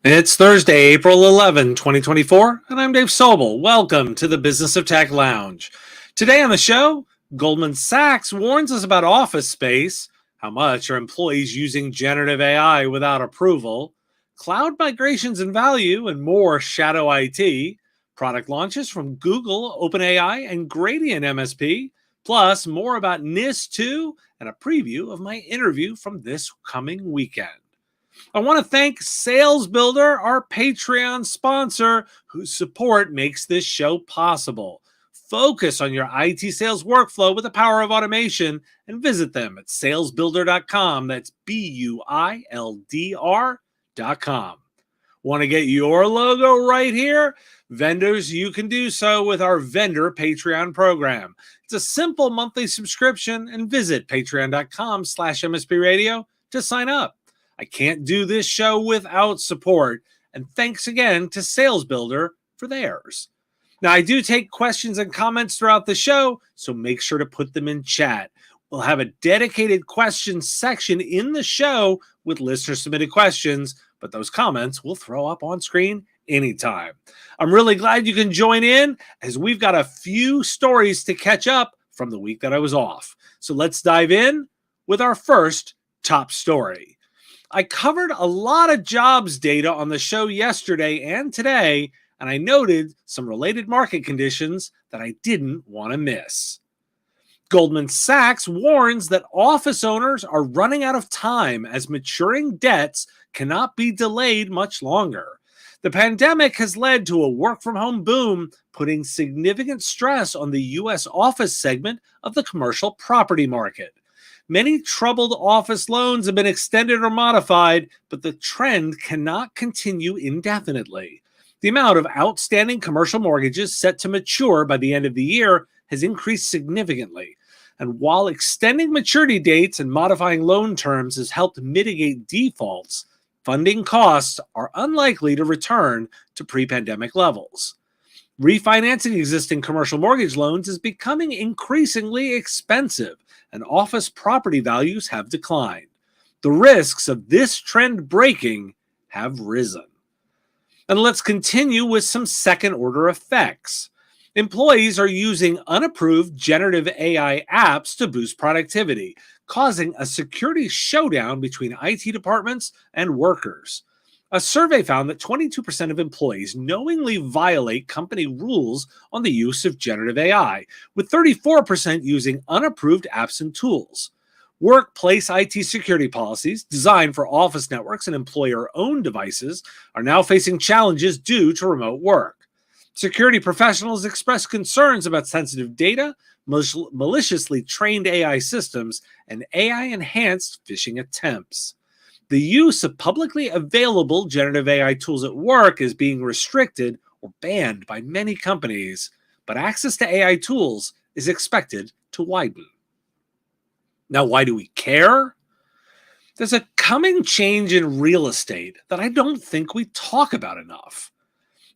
It's Thursday, April 11, 2024, and I'm Dave Sobel. Welcome to the Business of Tech Lounge. Today on the show, Goldman Sachs warns us about office space, how much are employees using generative AI without approval, cloud migrations and value, and more shadow IT, product launches from Google, OpenAI, and Gradient MSP, plus more about NIS2 and a preview of my interview from this coming weekend. I want to thank Sales Builder, our Patreon sponsor, whose support makes this show possible. Focus on your IT sales workflow with the power of automation and visit them at salesbuilder.com. That's BUILDR.com. Want to get your logo right here? Vendors, you can do so with our vendor Patreon program. It's a simple monthly subscription, and visit patreon.com/MSP radio to sign up. I can't do this show without support, and thanks again to Sales Builder for theirs. Now, I do take questions and comments throughout the show, so make sure to put them in chat. We'll have a dedicated questions section in the show with listener-submitted questions, but those comments we'll throw up on screen anytime. I'm really glad you can join in, as we've got a few stories to catch up from the week that I was off. So let's dive in with our first top story. I covered a lot of jobs data on the show yesterday and today, and I noted some related market conditions that I didn't want to miss. Goldman Sachs warns that office owners are running out of time as maturing debts cannot be delayed much longer. The pandemic has led to a work-from-home boom, putting significant stress on the U.S. office segment of the commercial property market. Many troubled office loans have been extended or modified, but the trend cannot continue indefinitely. The amount of outstanding commercial mortgages set to mature by the end of the year has increased significantly. And while extending maturity dates and modifying loan terms has helped mitigate defaults, funding costs are unlikely to return to pre-pandemic levels. Refinancing existing commercial mortgage loans is becoming increasingly expensive, and office property values have declined. The risks of this trend breaking have risen. And let's continue with some second-order effects. Employees are using unapproved generative AI apps to boost productivity, causing a security showdown between IT departments and workers. A survey found that 22% of employees knowingly violate company rules on the use of generative AI, with 34% using unapproved apps and tools. Workplace IT security policies designed for office networks and employer-owned devices are now facing challenges due to remote work. Security professionals express concerns about sensitive data, maliciously trained AI systems, and AI-enhanced phishing attempts. The use of publicly available generative AI tools at work is being restricted or banned by many companies, but access to AI tools is expected to widen. Now, why do we care? There's a coming change in real estate that I don't think we talk about enough.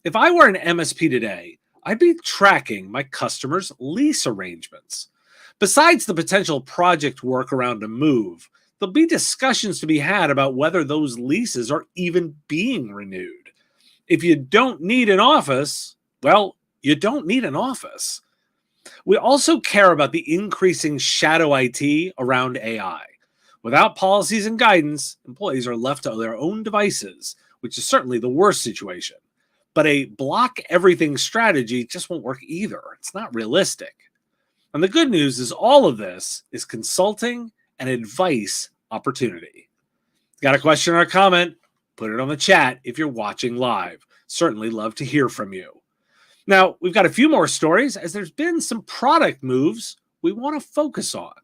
If I were an MSP today, I'd be tracking my customers' lease arrangements. Besides the potential project work around a move, there'll be discussions to be had about whether those leases are even being renewed. If you don't need an office, well, you don't need an office. We also care about the increasing shadow IT around AI. Without policies and guidance, employees are left to their own devices, which is certainly the worst situation. But a block everything strategy just won't work either. It's not realistic. And the good news is all of this is consulting and advice opportunity. Got a question or a comment? Put it on the chat if you're watching live. Certainly love to hear from you. Now, we've got a few more stories, as there's been some product moves we want to focus on.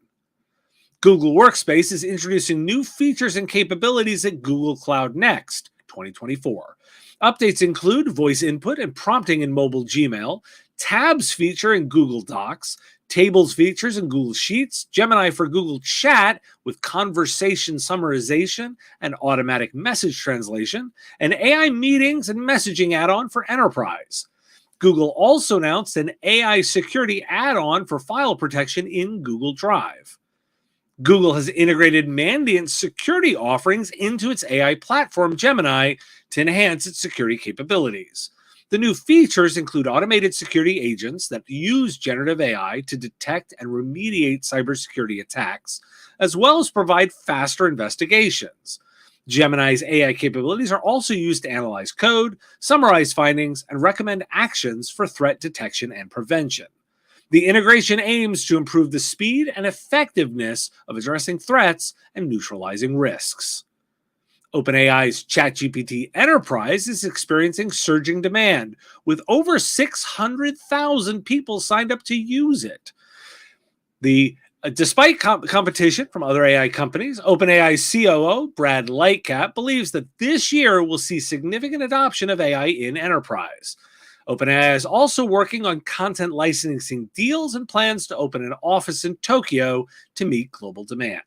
Google Workspace is introducing new features and capabilities at Google Cloud Next 2024. Updates include voice input and prompting in mobile Gmail, tabs feature in Google Docs, tables features in Google Sheets, Gemini for Google Chat with conversation summarization and automatic message translation, and AI meetings and messaging add-on for enterprise. Google also announced an AI security add-on for file protection in Google Drive. Google has integrated Mandiant's security offerings into its AI platform, Gemini, to enhance its security capabilities. The new features include automated security agents that use generative AI to detect and remediate cybersecurity attacks, as well as provide faster investigations. Gemini's AI capabilities are also used to analyze code, summarize findings, and recommend actions for threat detection and prevention. The integration aims to improve the speed and effectiveness of addressing threats and neutralizing risks. OpenAI's ChatGPT Enterprise is experiencing surging demand, with over 600,000 people signed up to use it. Despite competition from other AI companies, OpenAI's COO, Brad Lightcap, believes that this year will see significant adoption of AI in enterprise. OpenAI is also working on content licensing deals and plans to open an office in Tokyo to meet global demand.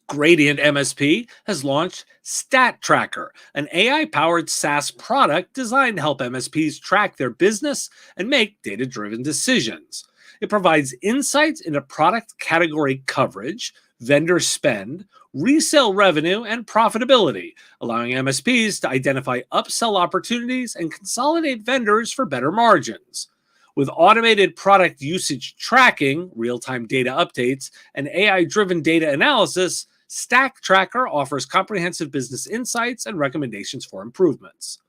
Gradient MSP has launched Stat Tracker, an AI-powered SaaS product designed to help MSPs track their business and make data-driven decisions. It provides insights into product category coverage, vendor spend, resale revenue, and profitability, allowing MSPs to identify upsell opportunities and consolidate vendors for better margins. With automated product usage tracking, real-time data updates, and AI-driven data analysis, Stack Tracker offers comprehensive business insights and recommendations for improvements.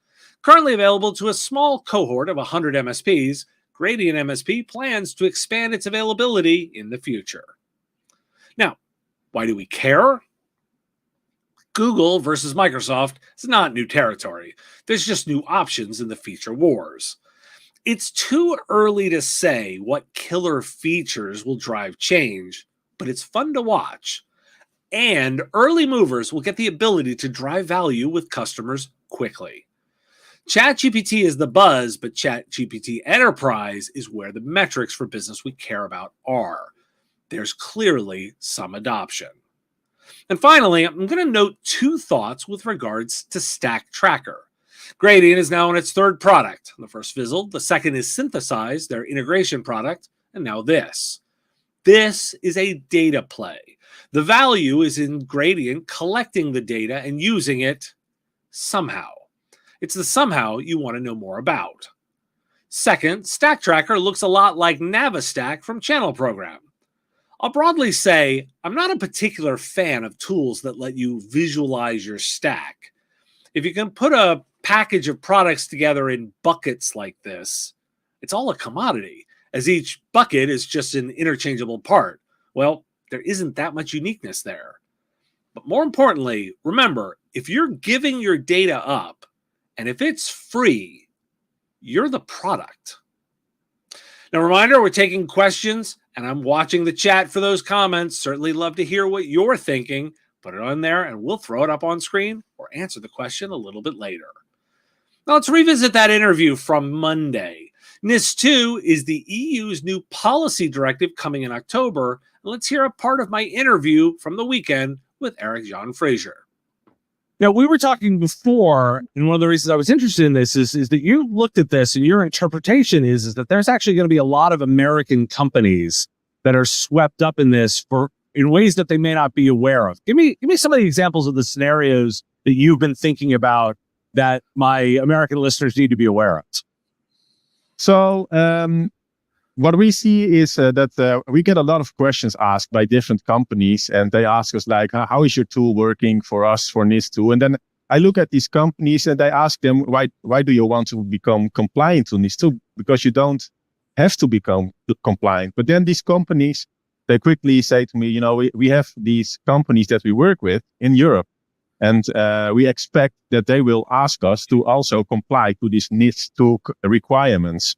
Currently available to a small cohort of 100 MSPs, Gradient MSP plans to expand its availability in the future. Now, why do we care? Google versus Microsoft is not new territory. There's just new options in the feature wars. It's too early to say what killer features will drive change, but it's fun to watch. And early movers will get the ability to drive value with customers quickly. ChatGPT is the buzz, but ChatGPT Enterprise is where the metrics for business we care about are. There's clearly some adoption. And finally, I'm going to note two thoughts with regards to Stack Tracker. Gradient is now on its third product. The first fizzled, the second is Synthesize, their integration product, and now this. This is a data play. The value is in Gradient collecting the data and using it somehow. It's the somehow you want to know more about. Second, Stack Tracker looks a lot like Navistack from Channel Program. I'll broadly say I'm not a particular fan of tools that let you visualize your stack. If you can put a package of products together in buckets like this, it's all a commodity, as each bucket is just an interchangeable part. Well, there isn't that much uniqueness there. But more importantly, remember, if you're giving your data up, and if it's free, you're the product. Now, reminder, we're taking questions, and I'm watching the chat for those comments. Certainly love to hear what you're thinking. Put it on there, and we'll throw it up on screen or answer the question a little bit later. Now, let's revisit that interview from Monday. NIS2 is the EU's new policy directive coming in October. Let's hear a part of my interview from the weekend with Eric John Fraser. Now, we were talking before, and one of the reasons I was interested in this is that you looked at this and your interpretation is that there's actually going to be a lot of American companies that are swept up in this in ways that they may not be aware of. Give me some of the examples of the scenarios that you've been thinking about that my American listeners need to be aware of. So what we see is that we get a lot of questions asked by different companies, and they ask us like, how is your tool working for us for NIS2? And then I look at these companies and I ask them, why do you want to become compliant to NIS2? Because you don't have to become compliant. But then these companies, they quickly say to me, we have these companies that we work with in Europe, and we expect that they will ask us to also comply to these NIS2 requirements.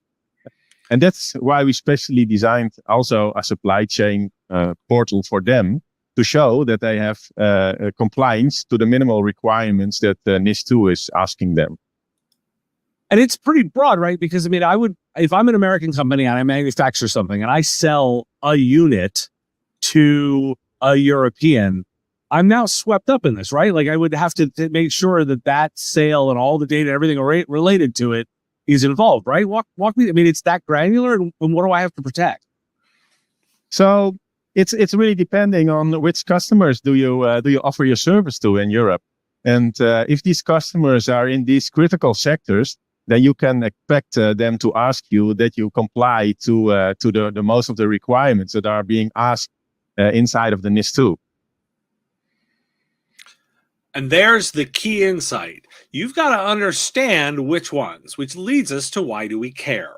And that's why we specially designed also a supply chain portal for them to show that they have compliance to the minimal requirements that NIS2 is asking them. And it's pretty broad, right? Because if I'm an American company and I manufacture something and I sell a unit to a European, I'm now swept up in this, right? Like I would have to make sure that sale and all the data, everything related to it is involved, right? Walk me. It's that granular, and what do I have to protect? So it's really depending on which customers do you offer your service to in Europe. And if these customers are in these critical sectors, then you can expect them to ask you that you comply to the most of the requirements that are being asked inside of the NIS2. And there's the key insight. You've got to understand which ones, which leads us to why do we care?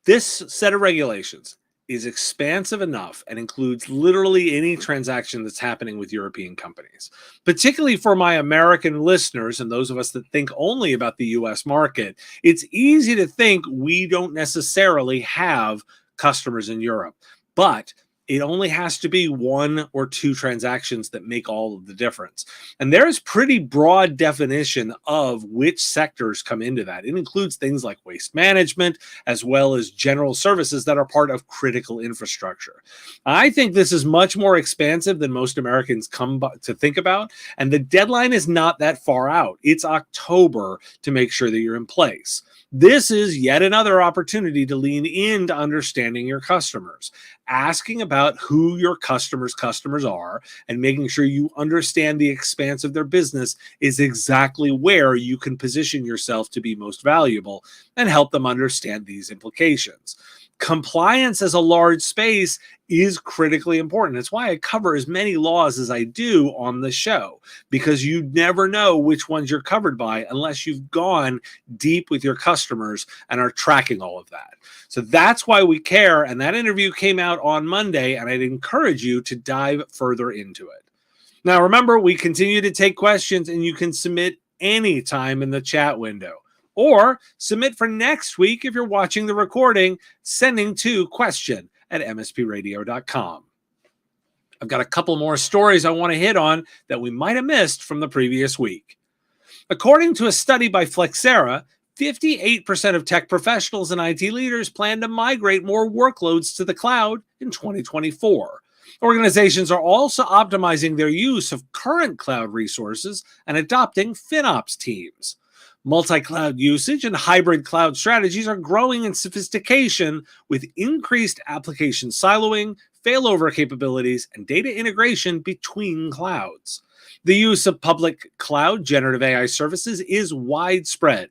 This set of regulations is expansive enough and includes literally any transaction that's happening with European companies. Particularly for my American listeners and those of us that think only about the US market, it's easy to think we don't necessarily have customers in Europe. But it only has to be 1 or 2 transactions that make all of the difference. And there is pretty broad definition of which sectors come into that. It includes things like waste management, as well as general services that are part of critical infrastructure. I think this is much more expansive than most Americans come to think about. And the deadline is not that far out. It's October to make sure that you're in place. This is yet another opportunity to lean into understanding your customers, asking about who your customers' customers are, and making sure you understand the expanse of their business is exactly where you can position yourself to be most valuable and help them understand these implications. Compliance as a large space is critically important. It's why I cover as many laws as I do on the show, because you never know which ones you're covered by unless you've gone deep with your customers and are tracking all of that. So that's why we care. And that interview came out on Monday, and I'd encourage you to dive further into it. Now, remember, we continue to take questions, and you can submit anytime in the chat window. Or submit for next week if you're watching the recording, sending to question@mspradio.com. I've got a couple more stories I want to hit on that we might have missed from the previous week. According to a study by Flexera, 58% of tech professionals and IT leaders plan to migrate more workloads to the cloud in 2024. Organizations are also optimizing their use of current cloud resources and adopting FinOps teams. Multi-cloud usage and hybrid cloud strategies are growing in sophistication with increased application siloing, failover capabilities, and data integration between clouds. The use of public cloud generative AI services is widespread.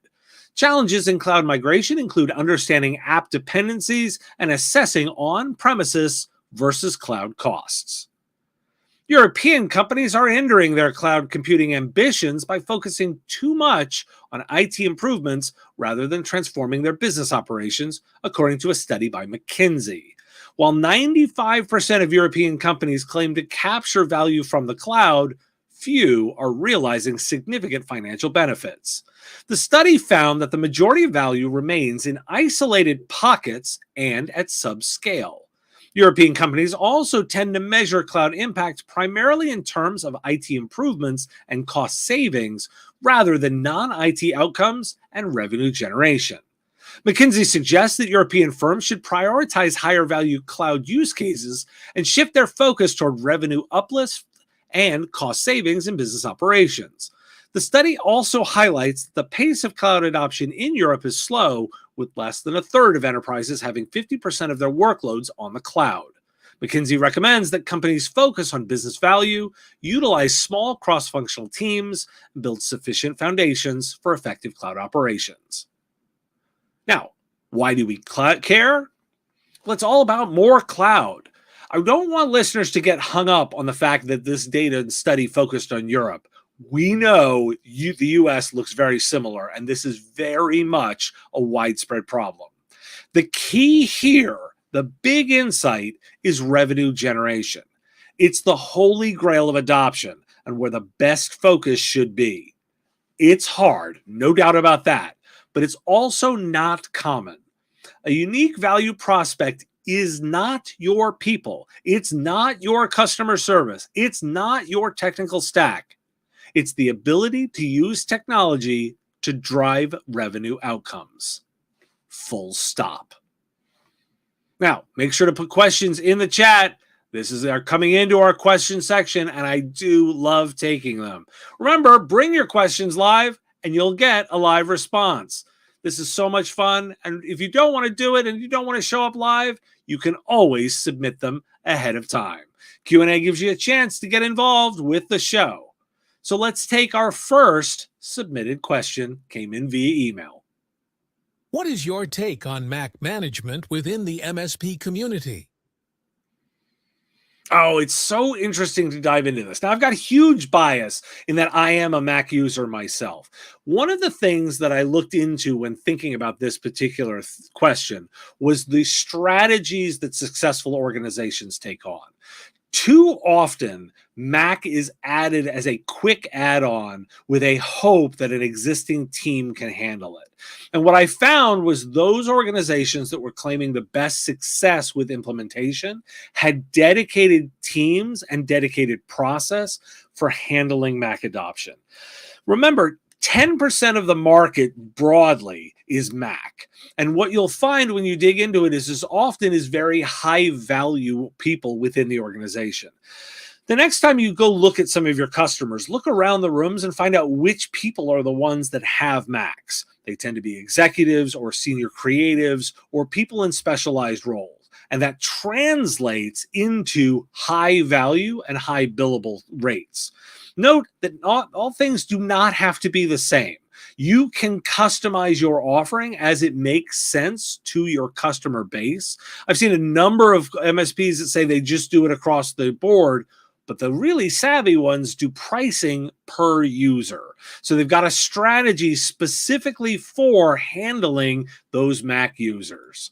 Challenges in cloud migration include understanding app dependencies and assessing on-premises versus cloud costs. European companies are hindering their cloud computing ambitions by focusing too much on IT improvements rather than transforming their business operations, according to a study by McKinsey. While 95% of European companies claim to capture value from the cloud, few are realizing significant financial benefits. The study found that the majority of value remains in isolated pockets and at subscale. European companies also tend to measure cloud impact primarily in terms of IT improvements and cost savings rather than non-IT outcomes and revenue generation. McKinsey suggests that European firms should prioritize higher value cloud use cases and shift their focus toward revenue uplift and cost savings in business operations. The study also highlights that the pace of cloud adoption in Europe is slow, with less than a third of enterprises having 50% of their workloads on the cloud. McKinsey recommends that companies focus on business value, utilize small cross-functional teams, and build sufficient foundations for effective cloud operations. Now, why do we care? Well, it's all about more cloud. I don't want listeners to get hung up on the fact that this data and study focused on Europe. We know the US looks very similar, and this is very much a widespread problem. The key here, the big insight, is revenue generation. It's the holy grail of adoption and where the best focus should be. It's hard, no doubt about that, but it's also not common. A unique value prospect is not your people. It's not your customer service. It's not your technical stack. It's the ability to use technology to drive revenue outcomes. Full stop. Now, make sure to put questions in the chat. This is our coming into our question section, and I do love taking them. Remember, bring your questions live, and you'll get a live response. This is so much fun. And if you don't want to do it and you don't want to show up live, you can always submit them ahead of time. Q&A gives you a chance to get involved with the show. So let's take our first submitted question. Came in via email. What is your take on Mac management within the MSP community? Oh, it's so interesting to dive into this. Now, I've got a huge bias in that I am a Mac user myself. One of the things that I looked into when thinking about this particular question was the strategies that successful organizations take on. Too often, Mac is added as a quick add-on with a hope that an existing team can handle it. And what I found was those organizations that were claiming the best success with implementation had dedicated teams and dedicated process for handling Mac adoption. Remember, 10% of the market broadly is Mac. And what you'll find when you dig into it is often is very high value people within the organization. The next time you go look at some of your customers, look around the rooms and find out which people are the ones that have Macs. They tend to be executives or senior creatives or people in specialized roles. And that translates into high value and high billable rates. Note that not all things do not have to be the same. You can customize your offering as it makes sense to your customer base. I've seen a number of MSPs that say they just do it across the board, but the really savvy ones do pricing per user. So they've got a strategy specifically for handling those Mac users.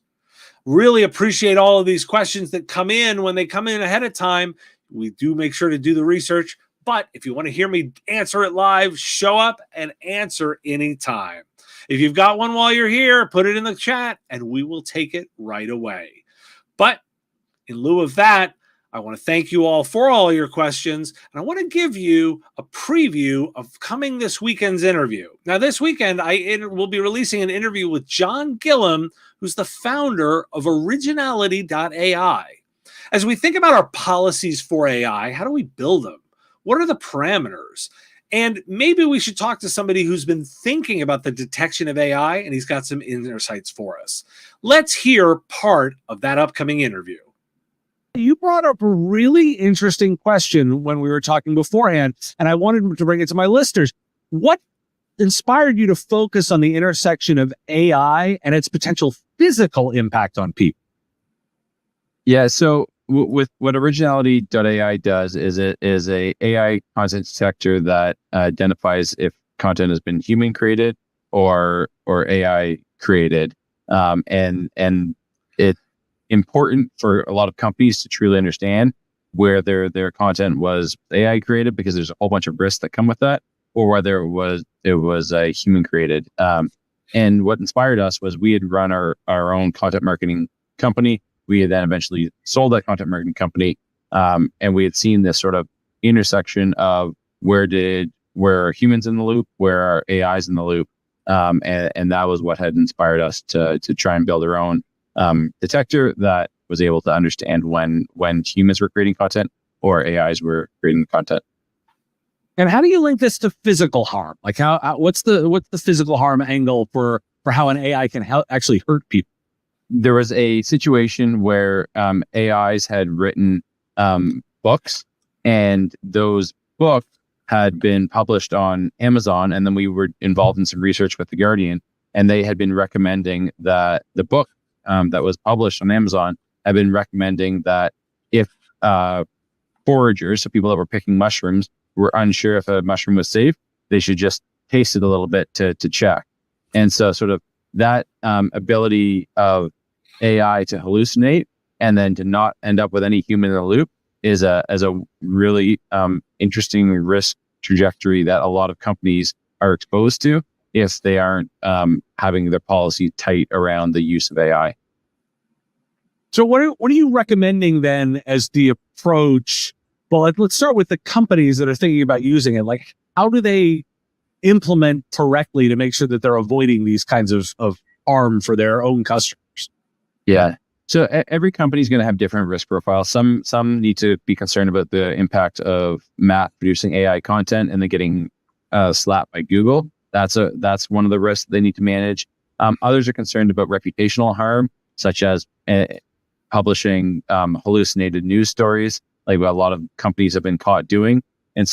Really appreciate all of these questions that come in. When they come in ahead of time, we do make sure to do the research. But if you want to hear me answer it live, show up and answer anytime. If you've got one while you're here, put it in the chat and we will take it right away. But in lieu of that, I want to thank you all for all your questions. And I want to give you a preview of coming this weekend's interview. Now, this weekend, I will be releasing an interview with John Gillum, who's the founder of Originality.ai. As we think about our policies for AI, how do we build them? What are the parameters? And maybe we should talk to somebody who's been thinking about the detection of AI, and he's got some insights for us. Let's hear part of that upcoming interview. You brought up a really interesting question when we were talking beforehand, and I wanted to bring it to my listeners. What inspired you to focus on the intersection of AI and its potential physical impact on people? Yeah, so with what Originality.ai does is it is a AI content detector that identifies if content has been human created or AI created, and it's important for a lot of companies to truly understand where their content was AI created, because there's a whole bunch of risks that come with that, or whether it was human created. And what inspired us was we had run our own content marketing company. We had then eventually sold that content marketing company, and we had seen this sort of intersection of where are humans in the loop, where are AIs in the loop, and that was what had inspired us to try and build our own detector that was able to understand when humans were creating content or AIs were creating the content. And how do you link this to physical harm? Like what's the physical harm angle for how an AI can actually hurt people? There was a situation where AIs had written books, and those books had been published on Amazon, and then we were involved in some research with The Guardian, and they had been recommending that the book that was published on Amazon had been recommending that if foragers, so people that were picking mushrooms, were unsure if a mushroom was safe, they should just taste it a little bit to check. And so sort of that ability of AI to hallucinate and then to not end up with any human in the loop is a really interesting risk trajectory that a lot of companies are exposed to if they aren't having their policy tight around the use of AI. So what are you recommending then as the approach? Well, let's start with the companies that are thinking about using it. Like, how do they implement correctly to make sure that they're avoiding these kinds of harm for their own customers? Yeah. So every company is going to have different risk profiles. Some need to be concerned about the impact of mass producing AI content and then getting slapped by Google. That's one of the risks they need to manage. Others are concerned about reputational harm, such as publishing hallucinated news stories, like what a lot of companies have been caught doing. And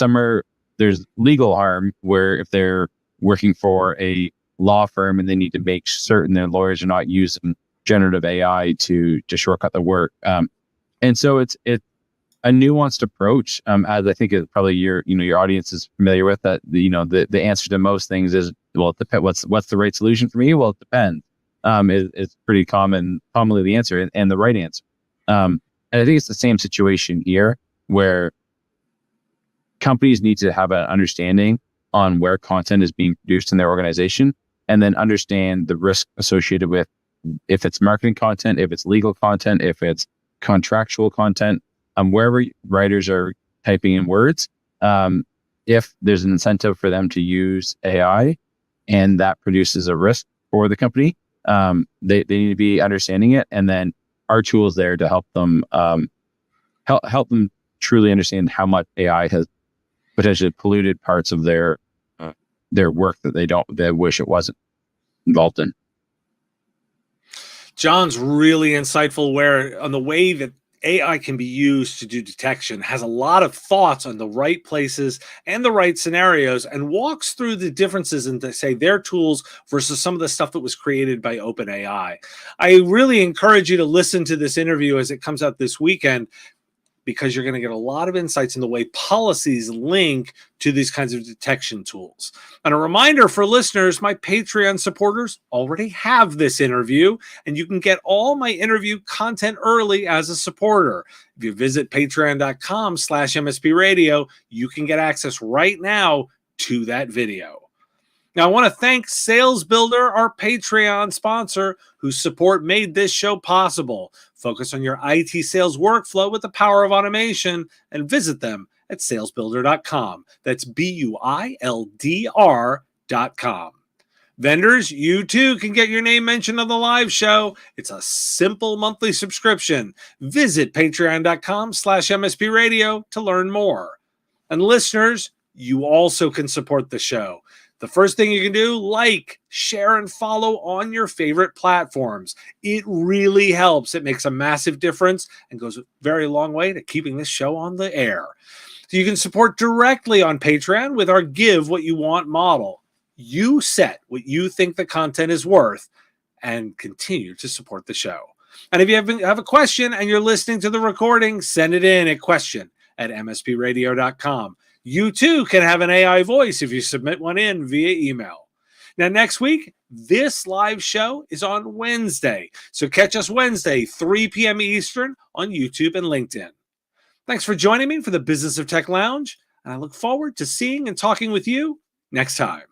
there's legal harm, where if they're working for a law firm and they need to make certain their lawyers are not using generative AI to shortcut the work. And so it's a nuanced approach, as I think is probably your audience is familiar with, that the answer to most things is, well, it depends. What's the right solution for me? Well, it depends. It's pretty commonly the answer and the right answer. And I think it's the same situation here, where companies need to have an understanding on where content is being produced in their organization, and then understand the risk associated with, if it's marketing content, if it's legal content, if it's contractual content, wherever writers are typing in words, if there's an incentive for them to use AI and that produces a risk for the company, they need to be understanding it. And then our tool is there to help them, help them truly understand how much AI has potentially polluted parts of their work that they wish it wasn't involved in. John's really insightful on the way that AI can be used to do detection, has a lot of thoughts on the right places and the right scenarios, and walks through the differences in, say, their tools versus some of the stuff that was created by OpenAI. I really encourage you to listen to this interview as it comes out this weekend, because you're going to get a lot of insights in the way policies link to these kinds of detection tools. And a reminder for listeners, my Patreon supporters already have this interview, and you can get all my interview content early as a supporter. If you visit patreon.com/MSP Radio, you can get access right now to that video. Now, I want to thank Sales Builder, our Patreon sponsor, whose support made this show possible. Focus on your IT sales workflow with the power of automation, and visit them at salesbuilder.com. That's BUILDR.com. Vendors, you too can get your name mentioned on the live show. It's a simple monthly subscription. Visit patreon.com/MSP Radio to learn more. And listeners, you also can support the show. The first thing you can do, like, share, and follow on your favorite platforms. It really helps. It makes a massive difference and goes a very long way to keeping this show on the air. So you can support directly on Patreon with our Give What You Want model. You set what you think the content is worth and continue to support the show. And if you have a question and you're listening to the recording, send it in at question@mspradio.com. You too can have an AI voice if you submit one in via email. Now, next week, this live show is on Wednesday. So catch us Wednesday, 3 p.m. Eastern on YouTube and LinkedIn. Thanks for joining me for the Business of Tech Lounge, and I look forward to seeing and talking with you next time.